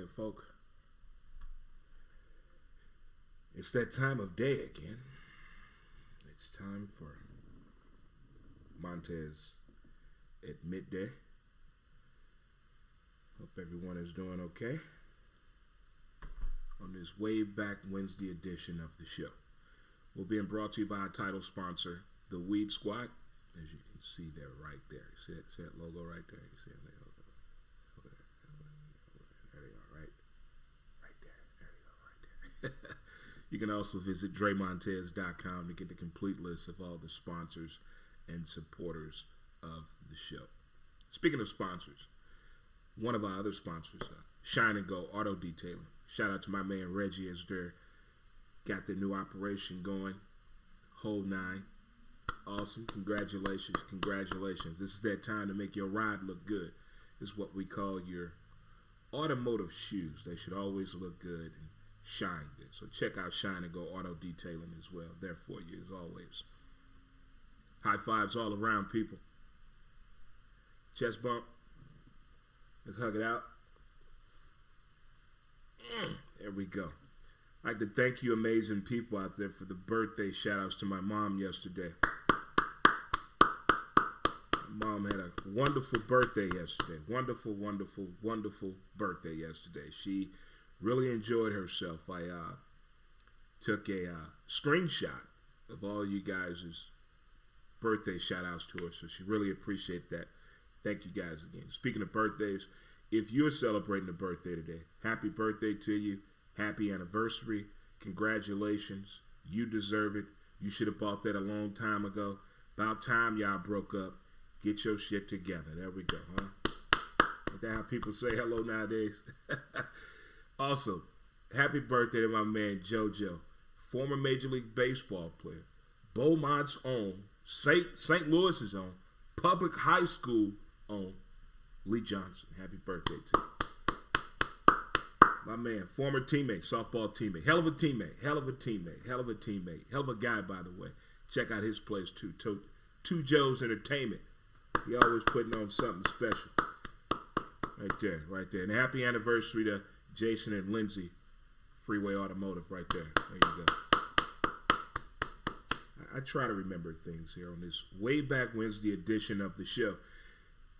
right, folk. It's that time of day again. It's time for Montez at midday. Hope everyone is doing okay on this way back Wednesday edition of the show. We're being brought to you by our title sponsor, the Weed Squad. As you can see there, right there. See that logo right there? You see that logo? There you go, right there. There you go, right there. You can also visit DreMontez.com to get the complete list of all the sponsors and supporters of the show. Speaking of sponsors, one of our other sponsors, Shine and Go Auto Detailing. Shout out to my man Reggie as they got the new operation going. Whole 9. Awesome. Congratulations. This is that time to make your ride look good. This is what we call your automotive shoes. They should always look good and shine good. So check out Shine and Go Auto Detailing as well. There for you as always. High fives all around, people. Chest bump. Let's hug it out. There we go. I'd like to thank you amazing people out there for the birthday shout outs to my mom yesterday. Mom had a wonderful birthday yesterday. Wonderful birthday yesterday. She really enjoyed herself. I took a screenshot of all you guys' birthday shout outs to her, so she really appreciated that. Thank you guys again. Speaking of birthdays, if you're celebrating a birthday today, happy birthday to you. Happy anniversary. Congratulations. You deserve it. You should have bought that a long time ago. About time y'all broke up. Get your shit together. There we go, huh? Is that how people say hello nowadays? Also, happy birthday to my man JoJo, former Major League Baseball player, Beaumont's own, St. Louis's own, public high school own, Lee Johnson. Happy birthday to you. My man, former teammate, softball teammate. Hell of a teammate. Hell of a guy, by the way. Check out his place, too. Two Joe's Entertainment. He always putting on something special. Right there. And happy anniversary to Jason and Lindsay, Freeway Automotive, right there. There you go. I try to remember things here on this way back Wednesday edition of the show.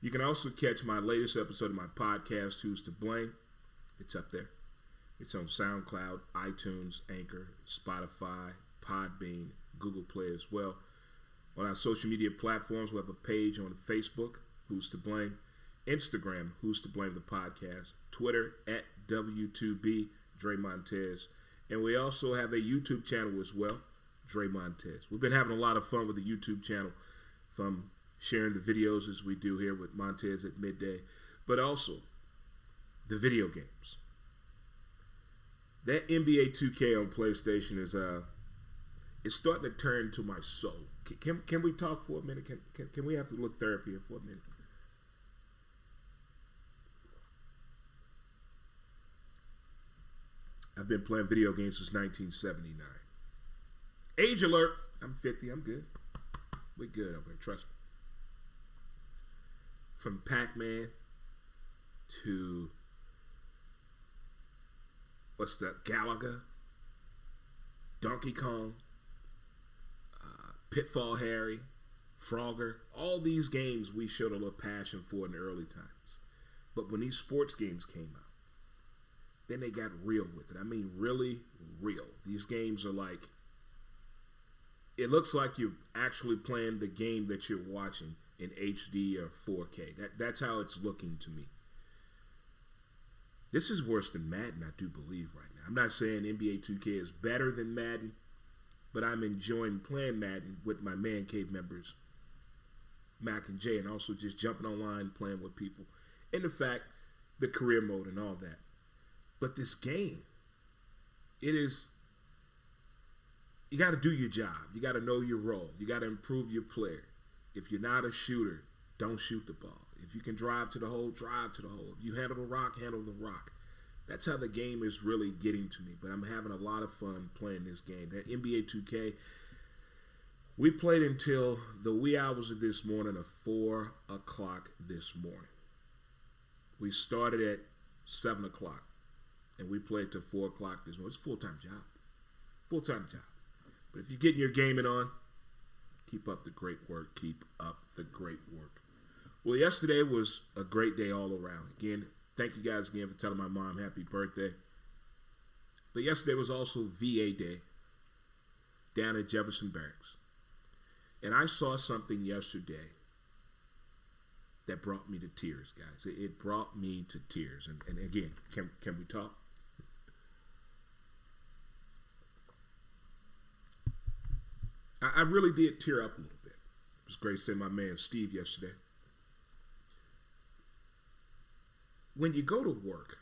You can also catch my latest episode of my podcast, Who's to Blame. It's up there. It's on SoundCloud, iTunes, Anchor, Spotify, Podbean, Google Play as well. On our social media platforms, we have a page on Facebook, Who's to Blame, Instagram, Who's to Blame the Podcast, Twitter, at W2B, Dre Montez. And we also have a YouTube channel as well, Dre Montez. We've been having a lot of fun with the YouTube channel, from sharing the videos as we do here with Montez at midday, but also the video games. That NBA 2K on PlayStation is it's starting to turn to my soul. Can we talk for a minute? Can we have a little therapy here for a minute? I've been playing video games since 1979. Age alert. I'm 50. I'm good. We're good over here. Trust me. From Pac-Man to Galaga, Donkey Kong, Pitfall Harry, Frogger, all these games we showed a little passion for in the early times. But when these sports games came out, then they got real with it. I mean, really real. These games are like, it looks like you're actually playing the game that you're watching in HD or 4K. That's how it's looking to me. This is worse than Madden, I do believe, right now. I'm not saying NBA 2K is better than Madden, but I'm enjoying playing Madden with my Man Cave members, Mac and Jay, and also just jumping online, playing with people. And the fact, the career mode and all that. But this game, it is, you got to do your job. You got to know your role. You got to improve your player. If you're not a shooter, don't shoot the ball. If you can drive to the hole, drive to the hole. If you handle the rock, handle the rock. That's how the game is really getting to me. But I'm having a lot of fun playing this game. That NBA 2K, we played until the wee hours of this morning, of 4 o'clock this morning. We started at 7 o'clock. and we play till 4 o'clock this morning. It's a full-time job. Full-time job. But if you're getting your gaming on, keep up the great work. Keep up the great work. Well, yesterday was a great day all around. Again, thank you guys again for telling my mom happy birthday. But yesterday was also VA Day down at Jefferson Barracks. And I saw something yesterday that brought me to tears, guys. It brought me to tears. And again, can we talk? I really did tear up a little bit. It was great seeing my man Steve yesterday. When you go to work,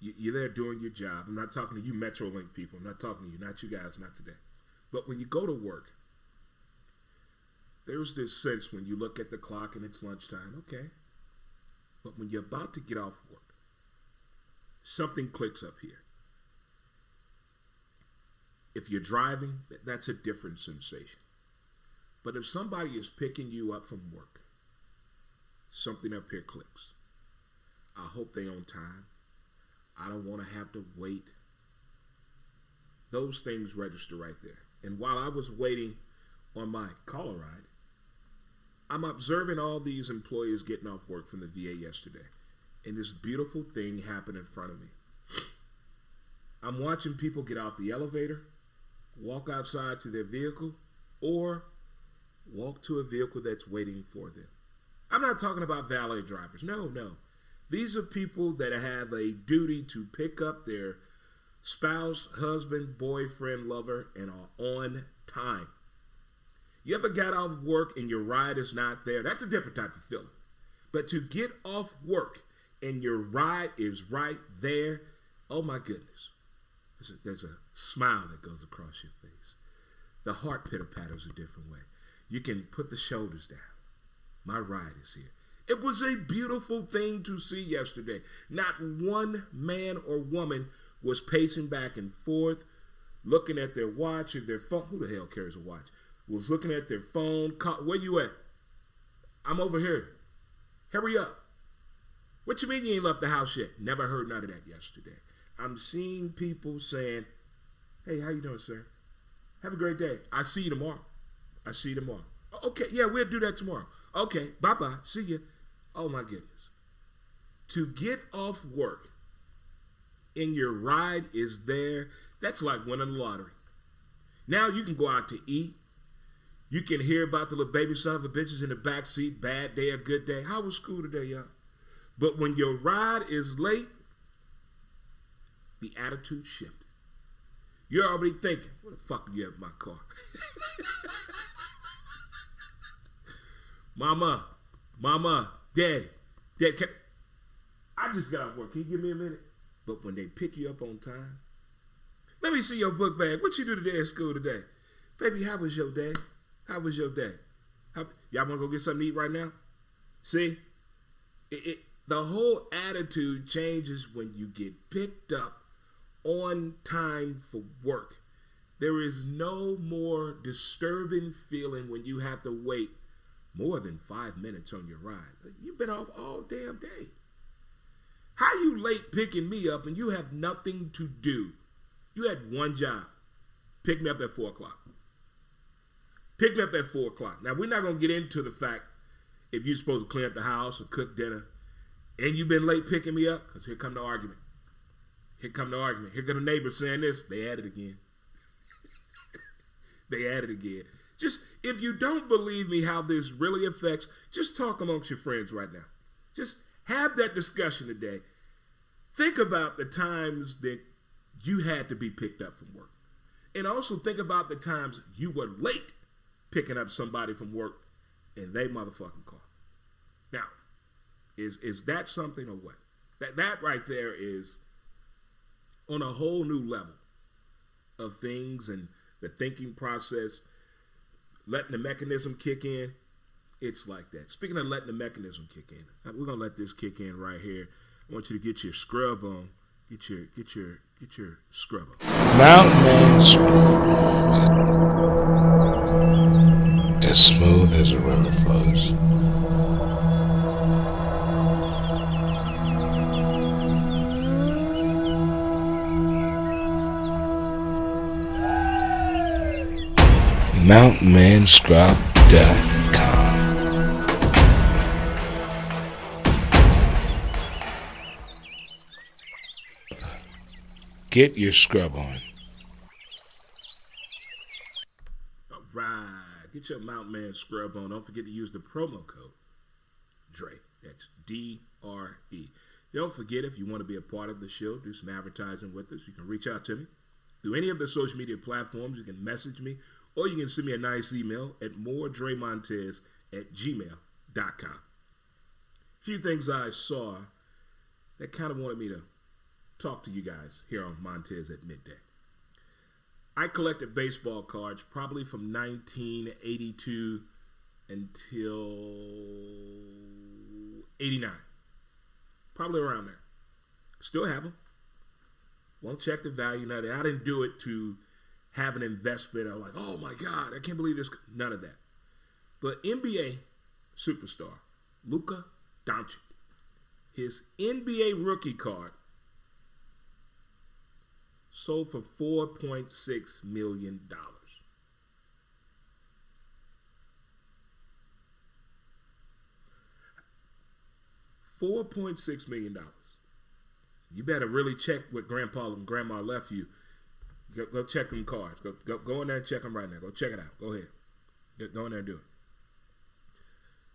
you're there doing your job. I'm not talking to you Metrolink people. I'm not talking to you, not you guys, not today. But when you go to work, there's this sense when you look at the clock and it's lunchtime, okay. But when you're about to get off work, something clicks up here. If you're driving, that's a different sensation. But if somebody is picking you up from work, something up here clicks. I hope they're on time. I don't want to have to wait. Those things register right there. And while I was waiting on my caller ride, I'm observing all these employees getting off work from the VA yesterday. And this beautiful thing happened in front of me. I'm watching people get off the elevator, walk outside to their vehicle, or walk to a vehicle that's waiting for them. I'm not talking about valet drivers. No. These are people that have a duty to pick up their spouse, husband, boyfriend, lover, and are on time. You ever got off work and your ride is not there? That's a different type of feeling. But to get off work and your ride is right there, oh my goodness. There's a smile that goes across your face. The heart pitter-patters a different way. You can put the shoulders down. My ride is here. It was a beautiful thing to see yesterday. Not one man or woman was pacing back and forth, looking at their watch or their phone. Who the hell carries a watch? Was looking at their phone. Where you at? I'm over here. Hurry up. What you mean you ain't left the house yet? Never heard none of that yesterday. I'm seeing people saying, hey, how you doing, sir? Have a great day. I see you tomorrow. Okay, yeah, we'll do that tomorrow. Okay, bye-bye. See you. Oh, my goodness. To get off work and your ride is there, that's like winning the lottery. Now you can go out to eat. You can hear about the little baby son of a bitches in the back seat, bad day or good day. How was school today, y'all? But when your ride is late, the attitude shifted. You're already thinking, what the fuck are you have in my car? Mama, Daddy, I just got off work. Can you give me a minute? But when they pick you up on time, let me see your book bag. What you do today at school today? Baby, how was your day? Y'all want to go get something to eat right now? See? The whole attitude changes when you get picked up on time for work. There is no more disturbing feeling when you have to wait more than 5 minutes on your ride. You've been off all damn day. How you late picking me up and you have nothing to do? You had one job. Pick me up at 4 o'clock. Pick me up at 4 o'clock. Now, we're not going to get into the fact if you're supposed to clean up the house or cook dinner and you've been late picking me up, because here come the argument. Here come the neighbor saying this. They at it again. Just, if you don't believe me how this really affects, just talk amongst your friends right now. Just have that discussion today. Think about the times that you had to be picked up from work. And also think about the times you were late picking up somebody from work and they motherfucking call. Now, is that something or what? That right there is on a whole new level of things and the thinking process, letting the mechanism kick in. It's like that. Speaking of letting the mechanism kick in, we're gonna let this kick in right here. I want you to get your scrub on. Get your scrub on. Mountain Man scrub. As smooth as a river flows. mountainmanscrub.com. Get your scrub on. All right. Get your Mountain Man scrub on. Don't forget to use the promo code DRE. That's DRE. Don't forget, if you want to be a part of the show, do some advertising with us, you can reach out to me through any of the social media platforms. You can message me, or you can send me a nice email at moredremontez@gmail.com. A few things I saw that kind of wanted me to talk to you guys here on Montez at Midday. I collected baseball cards probably from 1982 until 89. Probably around there. Still have them. Won't check the value. Now, I didn't do it to have an investment. I'm like, oh my God, I can't believe this. None of that. But NBA superstar, Luka Doncic, his NBA rookie card sold for $4.6 million. $4.6 million. You better really check what Grandpa and Grandma left you. Go check them cards. Go in there and check them right now. Go check it out. Go ahead. Go in there and do it.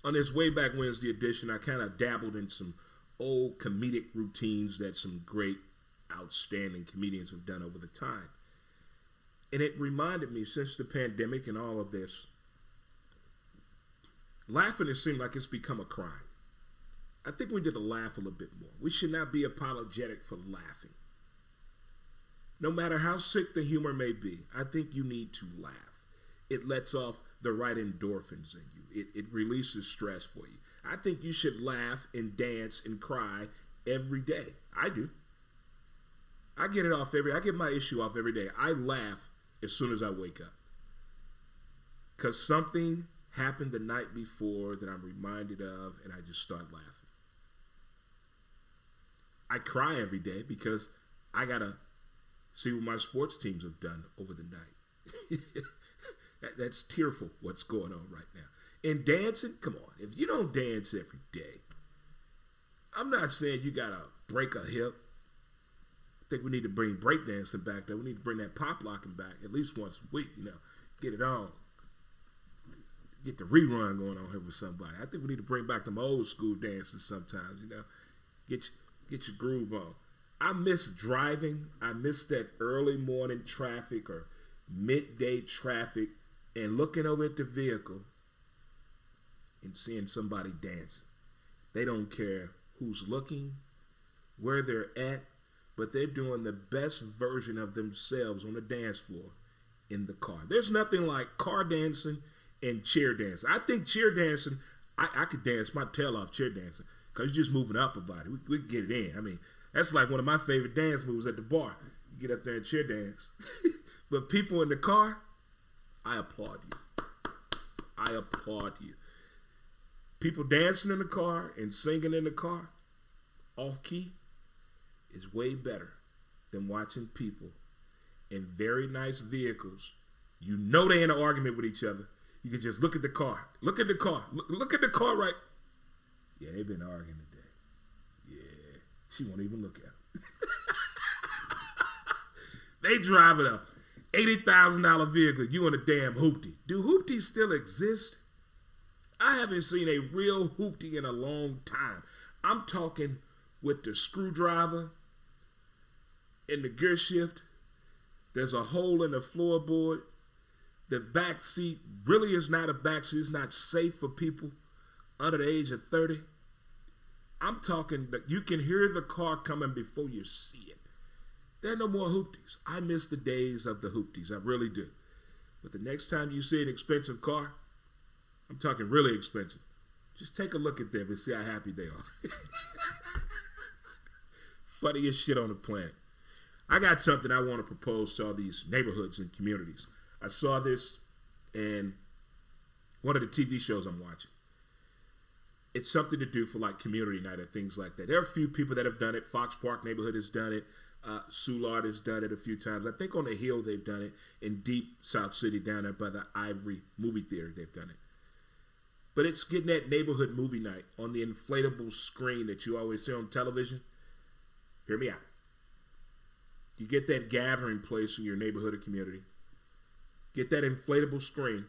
On this Way Back Wednesday edition, I kind of dabbled in some old comedic routines that some great, outstanding comedians have done over the time. And it reminded me, since the pandemic and all of this, laughing has seemed like it's become a crime. I think we need to laugh a little bit more. We should not be apologetic for laughing. No matter how sick the humor may be, I think you need to laugh. It lets off the right endorphins in you. It releases stress for you. I think you should laugh and dance and cry every day. I do. I get my issue off every day. I laugh as soon as I wake up. Because something happened the night before that I'm reminded of, and I just start laughing. I cry every day because I got to see what my sports teams have done over the night. That's tearful, what's going on right now. And dancing, come on. If you don't dance every day, I'm not saying you got to break a hip. I think we need to bring breakdancing back there. We need to bring that pop locking back at least once a week, get it on. Get the rerun going on here with somebody. I think we need to bring back them old school dances sometimes, Get your groove on. I miss driving. I miss that early morning traffic or midday traffic and looking over at the vehicle and seeing somebody dancing. They don't care who's looking, where they're at, but they're doing the best version of themselves on the dance floor in the car. There's nothing like car dancing and chair dancing. I think chair dancing, I could dance my tail off chair dancing because you're just moving up about it. We can get it in. I mean, that's like one of my favorite dance moves at the bar. You get up there and chair dance. But people in the car, I applaud you. I applaud you. People dancing in the car and singing in the car, off key, is way better than watching people in very nice vehicles. You know they're in an argument with each other. You can just look at the car. Look at the car. Look at the car right. Yeah, they've been arguing today. Yeah, she won't even look at him. They driving a $80,000 vehicle. You in a damn hoopty. Do hoopties still exist? I haven't seen a real hoopty in a long time. I'm talking with the screwdriver in the gear shift. There's a hole in the floorboard. The back seat really is not a back seat. It's not safe for people under the age of 30. I'm talking that you can hear the car coming before you see it. There are no more hoopties. I miss the days of the hoopties. I really do. But the next time you see an expensive car, I'm talking really expensive, just take a look at them and see how happy they are. Funniest shit on the planet. I got something I want to propose to all these neighborhoods and communities. I saw this in one of the TV shows I'm watching. It's something to do for like community night or things like that. There are a few people that have done it. Fox Park neighborhood has done it. Soulard has done it a few times. I think on the Hill they've done it. In Deep South City down there by the Ivory movie theater they've done it. But it's getting that neighborhood movie night on the inflatable screen that you always see on television. Hear me out. You get that gathering place in your neighborhood or community. Get that inflatable screen.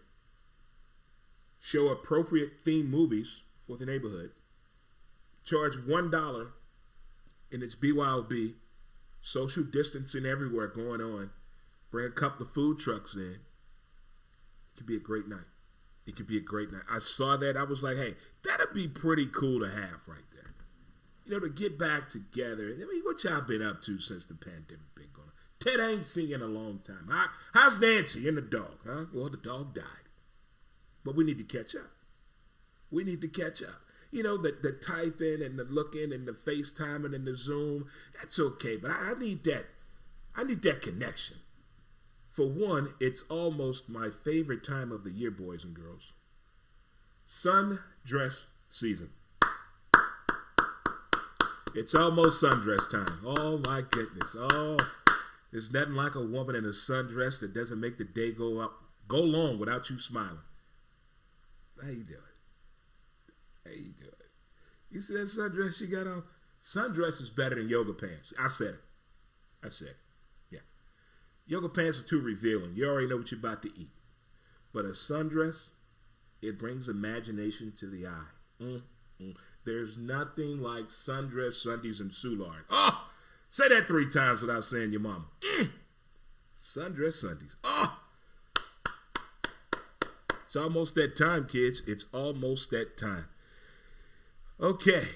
Show appropriate themed movies for the neighborhood. Charge $1 and it's BYOB. Social distancing everywhere going on. Bring a couple of food trucks in. It could be a great night. It could be a great night. I saw that. I was like, hey, that'd be pretty cool to have right there. You know, to get back together. I mean, what y'all been up to since the pandemic been going on? Ted ain't seen you in a long time. How's Nancy and the dog? Huh? Well, the dog died. But we need to catch up. We need to catch up. You know, the typing and the looking and the FaceTiming and the Zoom, that's okay. But I need that. I need that connection. For one, it's almost my favorite time of the year, boys and girls. Sundress season. It's almost sundress time. Oh, my goodness. Oh, there's nothing like a woman in a sundress that doesn't make the day go long without you smiling. How you doing? How you doing? You see that sundress she got on? Sundress is better than yoga pants. I said it. Yeah. Yoga pants are too revealing. You already know what you're about to eat. But a sundress, it brings imagination to the eye. There's nothing like Sundress Sundays and Soulard. Oh, say that 3 times without saying your mama. Sundress Sundays. Oh, it's almost that time, kids. It's almost that time. Okay.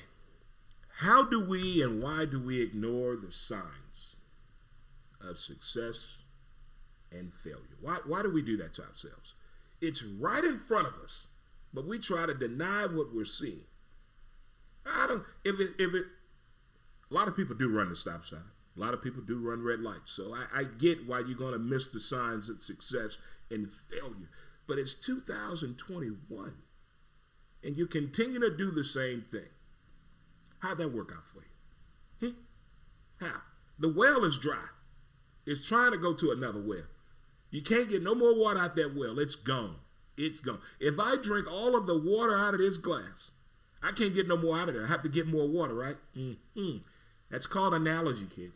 How do we and why do we ignore the signs of success and failure? Why do we do that to ourselves? It's right in front of us, but we try to deny what we're seeing. A lot of people do run the stop sign. A lot of people do run red lights. So I get why you're going to miss the signs of success and failure. But it's 2021, and you continue to do the same thing. How'd that work out for you? How? The well is dry. It's trying to go to another well. You can't get no more water out that well. It's gone. It's gone. If I drink all of the water out of this glass, I can't get no more out of there. I have to get more water, right? That's called analogy, kid.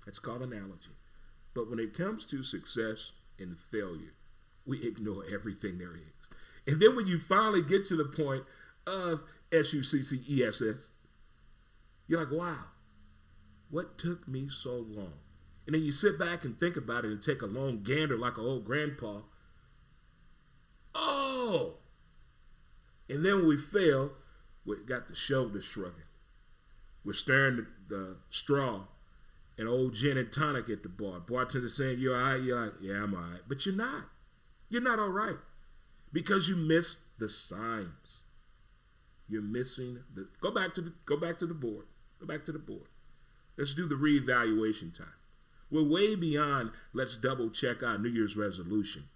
That's called analogy. But when it comes to success and failure, we ignore everything there is. And then when you finally get to the point of SUCCESS, you're like, wow, what took me so long? And then you sit back and think about it and take a long gander like an old grandpa. Oh! And then when we fail, we got the shoulders shrugging. We're staring the straw and old gin and tonic at the bar. Bartender saying, you all right? You're like, yeah, I'm all right. But you're not. You're not all right. Because you missed the signs. You're missing the go back to the board. Go back to the board. Let's do the reevaluation time. We're way beyond let's double check our New Year's resolution.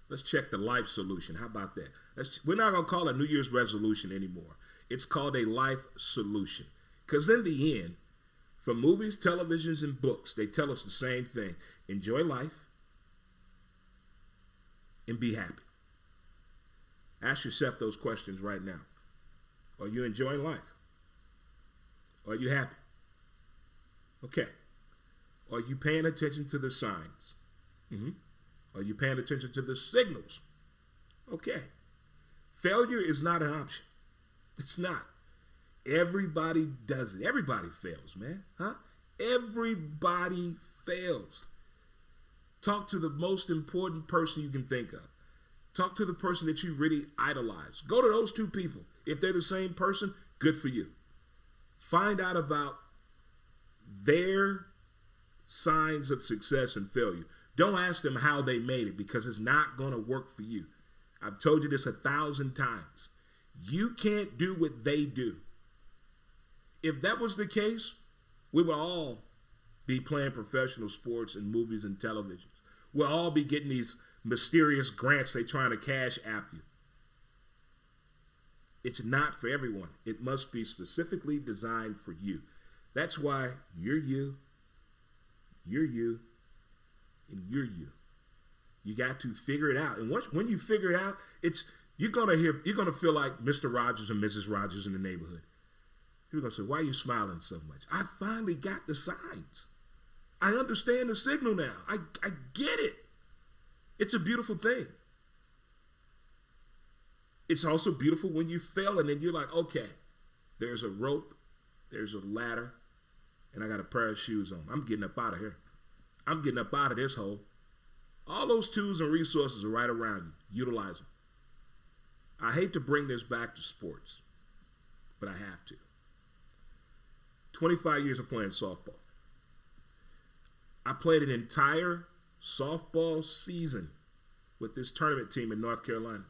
Let's check the life solution. How about that? We're not going to call it a New Year's resolution anymore. It's called a life solution. Because in the end, for movies, televisions, and books, they tell us the same thing. Enjoy life and be happy. Ask yourself those questions right now. Are you enjoying life? Are you happy? Okay. Are you paying attention to the signs? Are you paying attention to the signals? Okay. Failure is not an option. It's not. Everybody does it. Everybody fails, man. Huh? Everybody fails. Talk to the most important person you can think of. Talk to the person that you really idolize. Go to those 2 people. If they're the same person, good for you. Find out about their signs of success and failure. Don't ask them how they made it because it's not going to work for you. I've told you this 1,000 times. You can't do what they do. If that was the case, we would all be playing professional sports and movies and televisions. We'll all be getting these mysterious grants they trying to cash app you. It's not for everyone. It must be specifically designed for you. That's why you're you You're you, and you're you. You got to figure it out. And when you figure it out, you're gonna feel like Mr. Rogers and Mrs. Rogers in the neighborhood. People are gonna say, "Why are you smiling so much?" I finally got the signs. I understand the signal now. I get it. It's a beautiful thing. It's also beautiful when you fail and then you're like, okay, there's a rope, there's a ladder, and I got a pair of shoes on. I'm getting up out of here. I'm getting up out of this hole. All those tools and resources are right around you. Utilize them. I hate to bring this back to sports, but I have to. 25 years of playing softball. I played an entire softball season with this tournament team in North Carolina.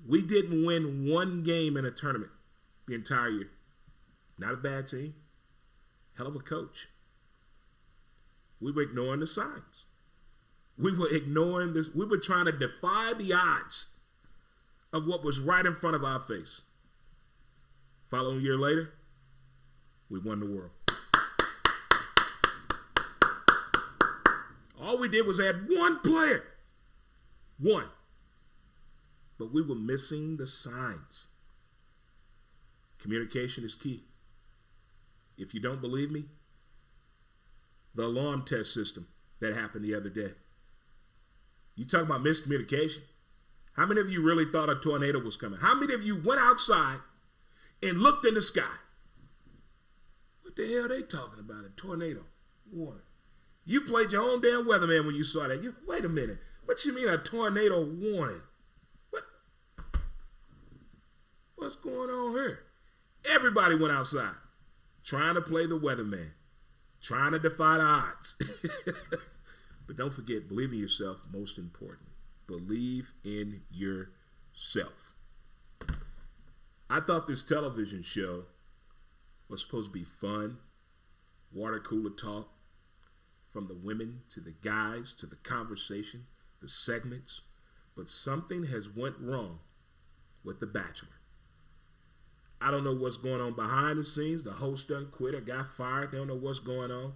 We didn't win one game in a tournament the entire year. Not a bad team. Hell of a coach. We were ignoring the signs. We were ignoring this. We were trying to defy the odds of what was right in front of our face. Following year later, we won the world. All we did was add one player. One. But we were missing the signs. Communication is key. If you don't believe me, the alarm test system that happened the other day. You talk about miscommunication. How many of you really thought a tornado was coming? How many of you went outside and looked in the sky? What the hell are they talking about? A tornado warning. You played your own damn weatherman when you saw that. Wait a minute. What you mean a tornado warning? What's going on here? Everybody went outside trying to play the weatherman, trying to defy the odds. But don't forget, believe in yourself, most importantly. Believe in yourself. I thought this television show was supposed to be fun, water cooler talk, from the women to the guys to the conversation, the segments. But something has went wrong with The Bachelor. I don't know what's going on behind the scenes. The host done quit or got fired. They don't know what's going on.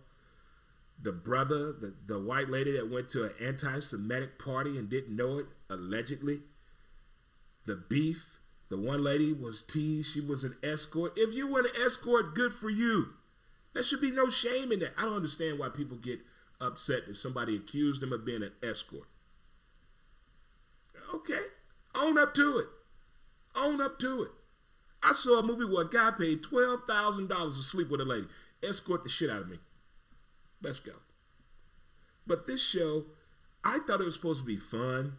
The brother, the white lady that went to an anti-Semitic party and didn't know it, allegedly. The beef. The one lady was teased. She was an escort. If you were an escort, good for you. There should be no shame in that. I don't understand why people get upset if somebody accused them of being an escort. Okay. Own up to it. Own up to it. I saw a movie where a guy paid $12,000 to sleep with a lady. Escort the shit out of me. Let's go. But this show, I thought it was supposed to be fun.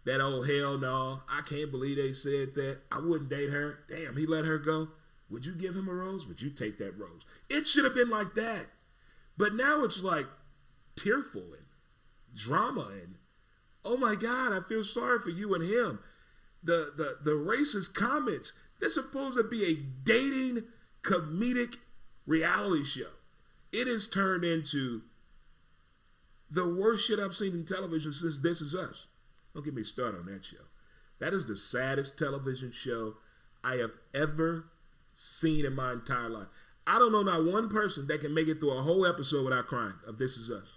That old hell no, I can't believe they said that. I wouldn't date her. Damn, he let her go. Would you give him a rose? Would you take that rose? It should have been like that. But now it's like tearful and drama and, oh my God, I feel sorry for you and him. The racist comments. They're supposed to be a dating comedic reality show. It has turned into the worst shit I've seen in television since This Is Us. Don't get me started on that show. That is the saddest television show I have ever seen in my entire life. I don't know not one person that can make it through a whole episode without crying of This Is Us.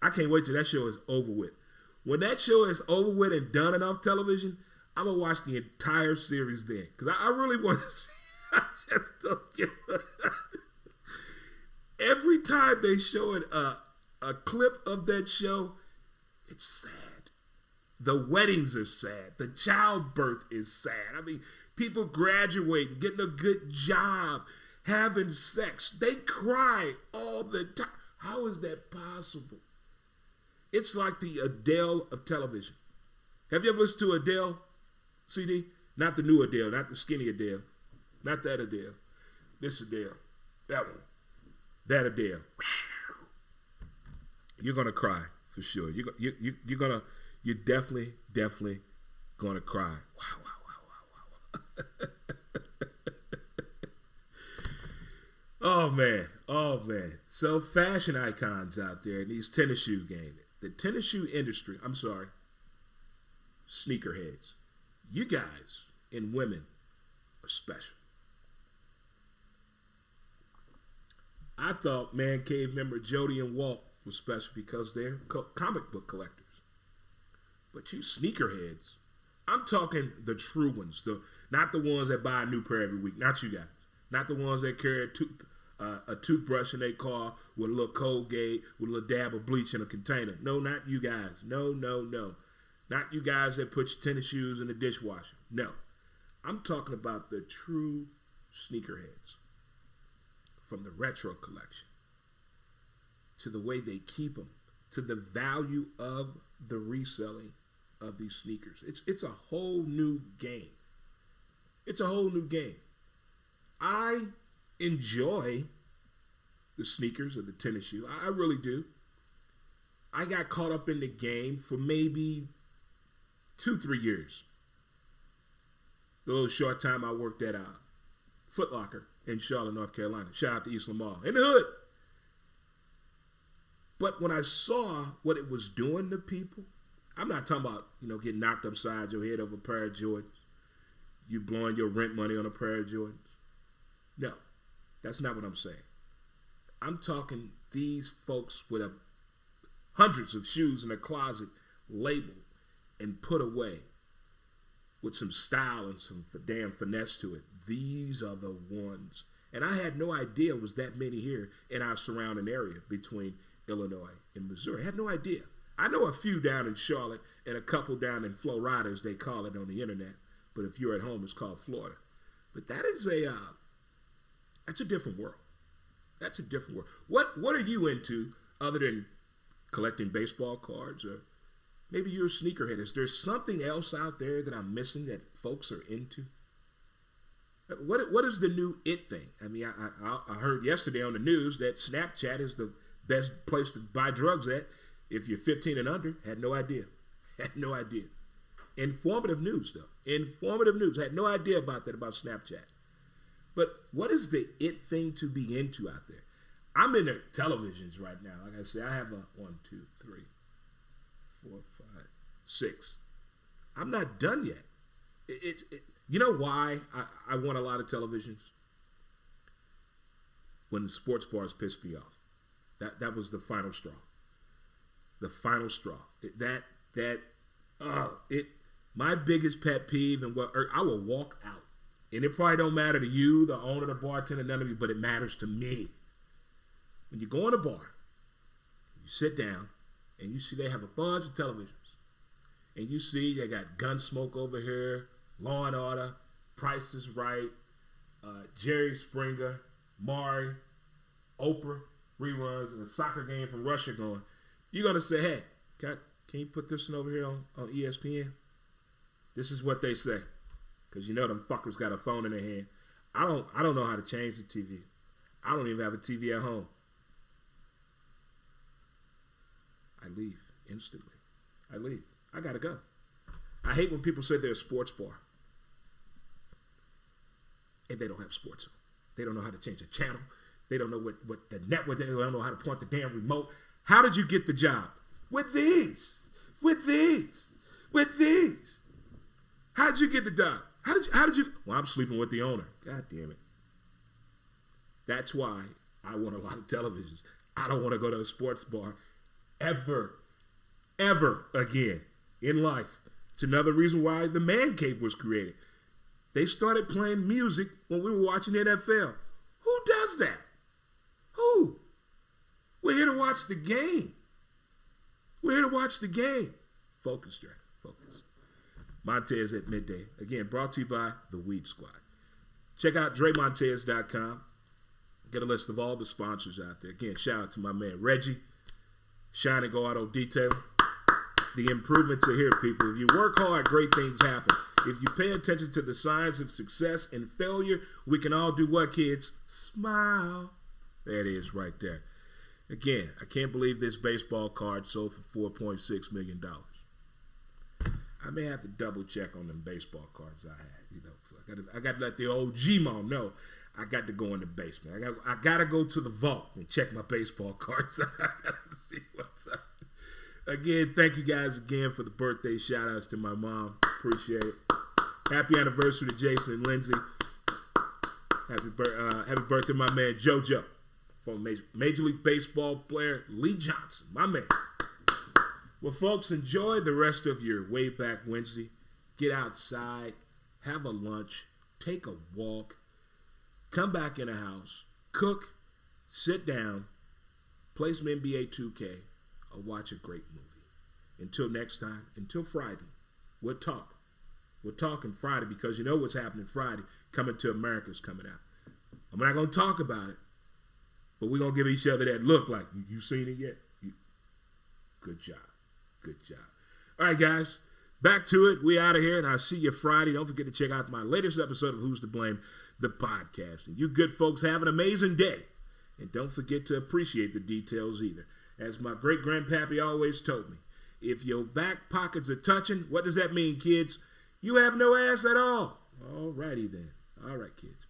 I can't wait till that show is over with. When that show is over with and done enough television, I'm going to watch the entire series then. Because I really want to see. I just don't get it. Every time they show it, a clip of that show, it's sad. The weddings are sad. The childbirth is sad. I mean, people graduating, getting a good job, having sex. They cry all the time. How is that possible? It's like the Adele of television. Have you ever listened to Adele CD? Not the new Adele, not the skinny Adele. Not that Adele. This Adele. That one. That Adele. You're going to cry for sure. You're definitely going to cry. Wow. Oh, man. So fashion icons out there in these tennis shoe games. The tennis shoe industry, sneakerheads. You guys and women are special. I thought Man Cave member Jody and Walt was special because they're comic book collectors. But you sneakerheads, I'm talking the true ones, not the ones that buy a new pair every week. Not you guys. Not the ones that carry a toothbrush in their car with a little Colgate, with a little dab of bleach in a container. No, not you guys. No. Not you guys that put your tennis shoes in the dishwasher. No. I'm talking about the true sneakerheads. From the retro collection, to the way they keep them, to the value of the reselling of these sneakers. It's a whole new game. It's a whole new game. I enjoy the sneakers or the tennis shoe. I really do. I got caught up in the game for maybe 2-3 years. The little short time I worked at Foot Locker in Charlotte, North Carolina. Shout out to East Lamar. In the hood. But when I saw what it was doing to people, I'm not talking about, getting knocked upside your head over a pair of Jordans. You blowing your rent money on a pair of Jordans. No, that's not what I'm saying. I'm talking these folks with hundreds of shoes in a closet labeled and put away with some style and some damn finesse to it. These are the ones. And I had no idea it was that many here in our surrounding area between Illinois and Missouri. I had no idea. I know a few down in Charlotte and a couple down in Florida, as they call it on the internet. But if you're at home, it's called Florida. But that is that's a different world. That's a different world. What are you into other than collecting baseball cards, or maybe you're a sneakerhead? Is there something else out there that I'm missing that folks are into? What is the new it thing? I mean, I heard yesterday on the news that Snapchat is the best place to buy drugs at if you're 15 and under. Had no idea. Had no idea. Informative news, though. Informative news. Had no idea about that, about Snapchat. But what is the it thing to be into out there? I'm in the televisions right now. Like I said, I have a 1, 2, 3, 4, 5, 6. I'm not done yet. You know why I want a lot of televisions? When the sports bars pissed me off. That was the final straw. The final straw. My biggest pet peeve, and I will walk out. And it probably don't matter to you, the owner, the bartender, none of you, but it matters to me. When you go in a bar, you sit down, and you see they have a bunch of televisions. And you see they got Gunsmoke over here, Law and Order, Price is Right, Jerry Springer, Maury, Oprah, reruns, and a soccer game from Russia going. You're going to say, hey, can you put this one over here on ESPN? This is what they say. Because them fuckers got a phone in their hand. I don't know how to change the TV. I don't even have a TV at home. I leave instantly. I leave. I got to go. I hate when people say they're a sports bar. And they don't have sports. They don't know how to change a channel. They don't know what the network, they don't know how to point the damn remote. How did you get the job? With these. How did you get the job? How did you? Well, I'm sleeping with the owner. God damn it. That's why I want a lot of televisions. I don't want to go to a sports bar ever again in life. It's another reason why the Man Cave was created. They started playing music when we were watching NFL. Who does that? Who? We're here to watch the game. Focus, Jack. Focus. Montez at midday. Again, brought to you by The Weed Squad. Check out DreMontez.com. Get a list of all the sponsors out there. Again, shout out to my man Reggie. Shine and Go Auto Detail. The improvements are here, people. If you work hard, great things happen. If you pay attention to the signs of success and failure, we can all do what, kids? Smile. There it is right there. Again, I can't believe this baseball card sold for $4.6 million. I may have to double check on them baseball cards I had. So I got to let the old G-Mo know I got to go in the basement. I got to go to the vault and check my baseball cards. I got to see what's up. Again, thank you guys again for the birthday shout-outs to my mom. Appreciate it. Happy anniversary to Jason and Lindsay. Happy birthday, my man JoJo. from Major League Baseball player Lee Johnson, my man. Well, folks, enjoy the rest of your Way Back Wednesday. Get outside, have a lunch, take a walk, come back in the house, cook, sit down, play some NBA 2K, or watch a great movie. Until next time, until Friday, we'll talk. We're talking Friday because you know what's happening Friday. Coming to America's coming out. I'm not going to talk about it, but we're going to give each other that look like, you seen it yet? Good job. Good job. All right, guys, back to it. We out of here, and I'll see you Friday. Don't forget to check out my latest episode of Who's to Blame, the podcast. And you good folks have an amazing day. And don't forget to appreciate the details either. As my great-grandpappy always told me, if your back pockets are touching, what does that mean, kids? You have no ass at all. All righty then. All right, kids.